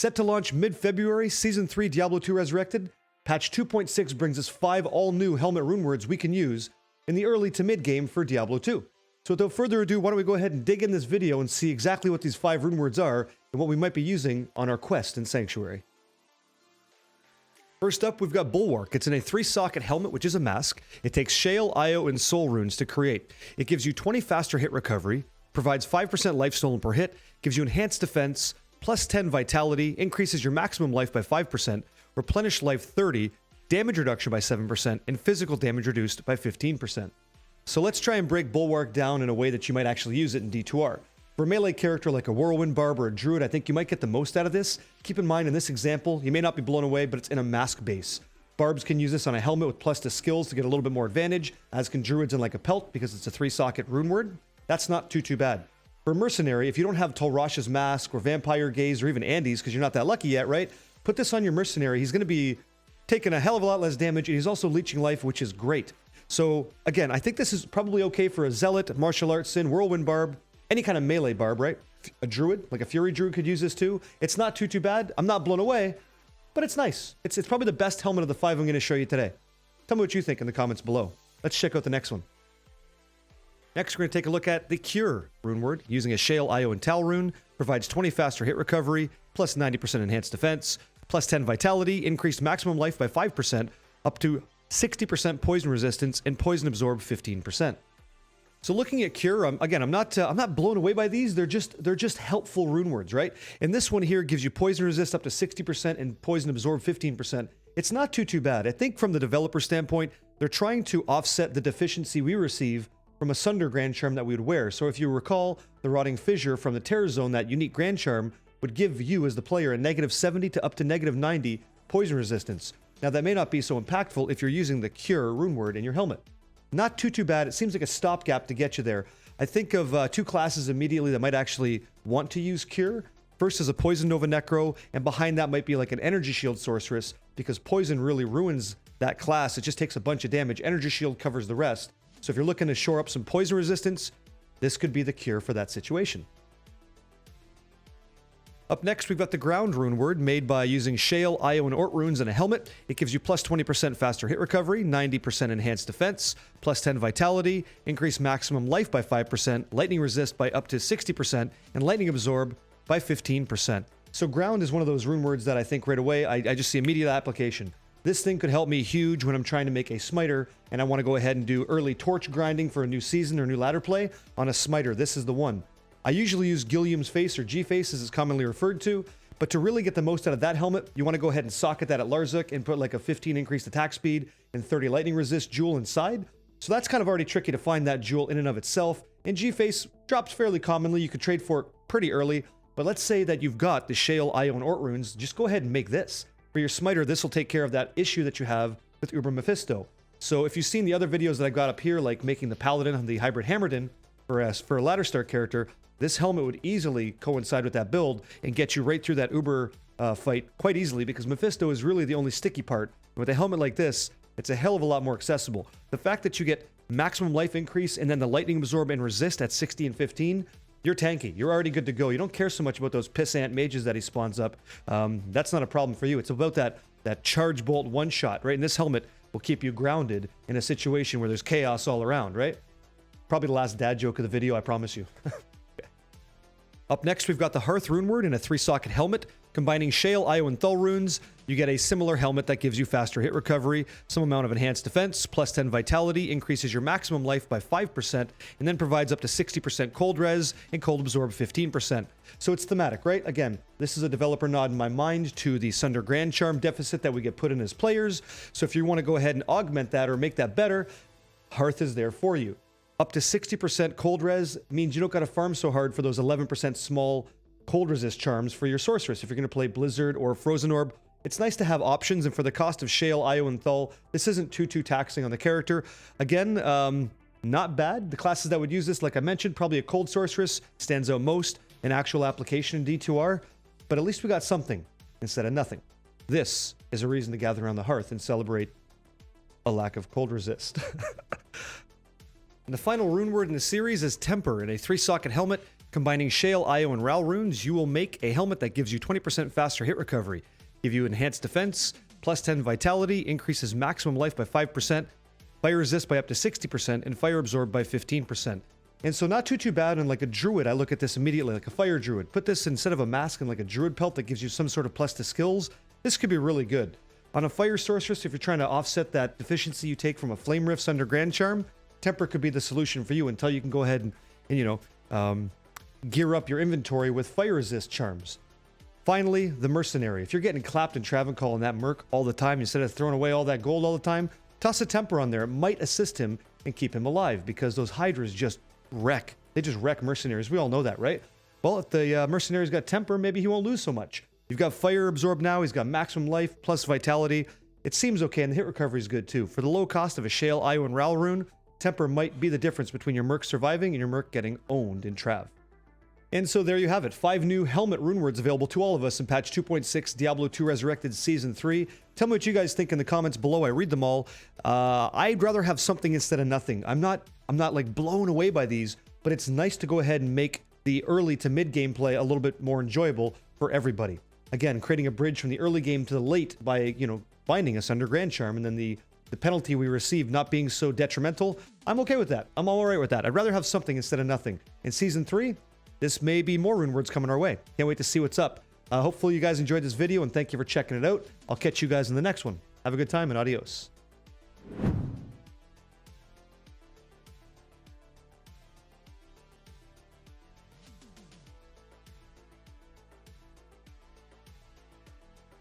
Set to launch mid-February, Season 3 Diablo 2 Resurrected, patch 2.6 brings us 5 all-new helmet runewords we can use in the early to mid-game for Diablo 2. So without further ado, why don't we go ahead and dig in this video and see exactly what these 5 runewords are and what we might be using on our quest in Sanctuary. First up, we've got Bulwark. It's in a 3-socket helmet, which is a mask. It takes Shale, Io, and Soul runes to create. It gives you 20 faster hit recovery, provides 5% life stolen per hit, gives you enhanced defense, plus 10 vitality, increases your maximum life by 5%, replenish life 30, damage reduction by 7%, and physical damage reduced by 15%. So let's try and break Bulwark down in a way that you might actually use it in D2R. For a melee character like a Whirlwind Barb or a Druid, I think you might get the most out of this. Keep in mind in this example, you may not be blown away, but it's in a mask base. Barbs can use this on a helmet with plus to skills to get a little bit more advantage, as can Druids in like a pelt because it's a 3-socket rune word. That's not too bad. For a mercenary, if you don't have Tolrash's mask or Vampire Gaze or even Andy's because you're not that lucky yet, right? Put this on your mercenary. He's going to be taking a hell of a lot less damage, and he's also leeching life, which is great. So again, I think this is probably okay for a Zealot, Martial Arts Sin, Whirlwind Barb, any kind of melee barb, right? A Druid, like a Fury Druid could use this too. It's not too bad. I'm not blown away, but it's nice. It's probably the best helmet of the 5 I'm going to show you today. Tell me what you think in the comments below. Let's check out the next one. Next, we're going to take a look at the Cure runeword. Using a Shale, Io, and Tal rune, provides 20 faster hit recovery, plus 90% enhanced defense, plus 10 vitality, increased maximum life by 5%, up to 60% poison resistance, and poison absorb 15%. So looking at Cure, again, I'm not blown away by these. They're just helpful runewords, right? And this one here gives you poison resist up to 60% and poison absorb 15%. It's not too bad. I think from the developer standpoint, they're trying to offset the deficiency we receive from a Sunder Grand Charm that we would wear. So if you recall, the Rotting Fissure from the Terror Zone, that unique Grand Charm, would give you as the player a -70 to up to -90 poison resistance. Now that may not be so impactful if you're using the Cure runeword in your helmet. Not too bad. It seems like a stopgap to get you there. I think of 2 classes immediately that might actually want to use Cure. First is a Poison Nova Necro, and behind that might be like an Energy Shield Sorceress, because Poison really ruins that class. It just takes a bunch of damage. Energy Shield covers the rest. So if you're looking to shore up some poison resistance, this could be the Cure for that situation. Up next, we've got the Ground runeword, made by using Shale, Io, and Ort runes in a helmet. It gives you plus 20% faster hit recovery, 90% enhanced defense, plus 10 vitality, increased maximum life by 5%, lightning resist by up to 60%, and lightning absorb by 15%. So Ground is one of those runewords that I think right away, I just see immediate application. This thing could help me huge when I'm trying to make a smiter and I want to go ahead and do early torch grinding for a new season or new ladder play on a smiter. This is the one. I usually use Gilliam's Face or G-Face as it's commonly referred to, but to really get the most out of that helmet, you want to go ahead and socket that at Larzuk and put like a 15 increased attack speed and 30 lightning resist jewel inside. So that's kind of already tricky to find that jewel in and of itself, and G-Face drops fairly commonly. You could trade for it pretty early, but let's say that you've got the Shale, Io, and Ort runes. Just go ahead and make this. For your smiter, this will take care of that issue that you have with Uber Mephisto. So if you've seen the other videos that I got up here, like making the Paladin and the Hybrid Hammerdin for a ladder start character, this helmet would easily coincide with that build and get you right through that Uber fight quite easily, because Mephisto is really the only sticky part. With a helmet like this, it's a hell of a lot more accessible. The fact that you get maximum life increase and then the lightning absorb and resist at 60 and 15, you're tanky. You're already good to go. You don't care so much about those pissant mages that he spawns up. That's not a problem for you. It's about that charge bolt one-shot, right? And this helmet will keep you grounded in a situation where there's chaos all around, right? Probably the last dad joke of the video, I promise you. Up next, we've got the Hearth runeword in a 3-socket helmet. Combining Shale, Io, and Thul runes, you get a similar helmet that gives you faster hit recovery, some amount of enhanced defense, plus 10 vitality, increases your maximum life by 5%, and then provides up to 60% cold res and cold absorb 15%. So it's thematic, right? Again, this is a developer nod in my mind to the Sunder Grand Charm deficit that we get put in as players. So if you want to go ahead and augment that or make that better, Hearth is there for you. Up to 60% cold res means you don't got to farm so hard for those 11% small cold resist charms for your sorceress. If you're going to play Blizzard or Frozen Orb, it's nice to have options, and for the cost of Shale, Io, and Thul, this isn't too taxing on the character. Again, not bad. The classes that would use this, like I mentioned, probably a cold sorceress stands out most in actual application in D2R, but at least we got something instead of nothing. This is a reason to gather around the hearth and celebrate a lack of cold resist. And the final runeword in the series is Temper in a 3-socket helmet. Combining Shale, Io, and Ral runes, you will make a helmet that gives you 20% faster hit recovery, give you enhanced defense, plus 10 vitality, increases maximum life by 5%, fire resist by up to 60%, and fire absorb by 15%. And so not too bad. And like a druid, I look at this immediately, like a fire druid. Put this instead of a mask and like a druid pelt that gives you some sort of plus to skills. This could be really good. On a fire sorceress, if you're trying to offset that deficiency you take from a flame rifts under Grand Charm, Temper could be the solution for you until you can go ahead and gear up your inventory with fire resist charms. Finally, the mercenary. If you're getting clapped in Travancore and that merc all the time, instead of throwing away all that gold all the time, toss a Temper on there. It might assist him and keep him alive, because those Hydras just wreck. They just wreck mercenaries. We all know that, right? Well, if the mercenary's got Temper, maybe he won't lose so much. You've got fire absorb now. He's got maximum life plus vitality. It seems okay, and the hit recovery is good too. For the low cost of a Shale, Io, and Ral rune, Temper might be the difference between your merc surviving and your merc getting owned in Trav. And so there you have it. 5 new helmet runewords available to all of us in patch 2.6 Diablo 2 Resurrected Season 3. Tell me what you guys think in the comments below. I read them all. I'd rather have something instead of nothing. I'm not like blown away by these, but it's nice to go ahead and make the early to mid gameplay a little bit more enjoyable for everybody. Again, creating a bridge from the early game to the late by, binding us under Grand Charm, and then the penalty we receive not being so detrimental. I'm okay with that. I'm all right with that. I'd rather have something instead of nothing. In Season 3, this may be more runewords coming our way. Can't wait to see what's up. Hopefully you guys enjoyed this video, and thank you for checking it out. I'll catch you guys in the next one. Have a good time, and adios.